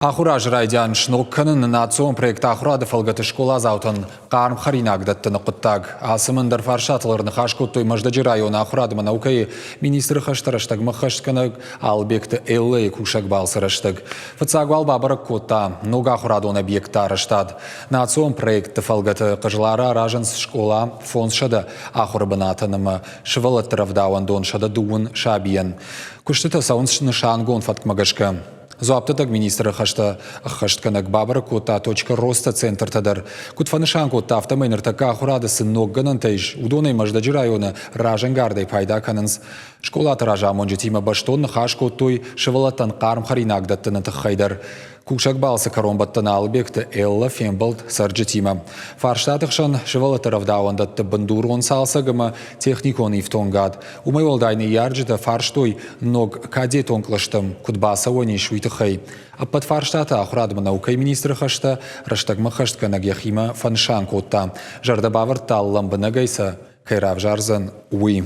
Ахура жрайдян шнокканын национ проект ахурады фалгаты школа заутын қарым харинаг даттыны құттаг. Асымындар фаршатылырны хашкуттой маждаджи районы ахурадымы наукайы министрі хаштараштаг махаштканыг албекті эллы кушак балсыраштаг. Фыцагвал бабарак котта нога ахурадон объекта раштад. Национ проект фалгаты қыжлара ражанс школа фон шады ахурабынатынымы шывалаттыравдауан дон шады дуын шабиян. Куштыта сауншны шангон фаткмагашка. Зуаптатаг министры хаштканак бабара кота точка роста центр тадар. Кутфанышан кота автомейнер така ахурады сыннок ганантайж. Удоной маждаджи района ражангарды пайда канынс. Школата ража монжетима баштон хаш коттой шывалаттан қарым харинак даттыны тахайдар. Кушак балсы каромбаттан албекті элла фембалт сарджетима. Фарштатықшан шывалаты равдауан датты бандурон салсагыма техникон ифтонгад. Умайолдайны ярджита фарштой ног кадет онклаштым кутбаса вони шуйтыхай. Аппат фарштата ахурадымы наукай министры хашта раштагмы хаштканаг яхима фаншан котта. Жардабавар таллам бынагайса кайрав жарзан уи.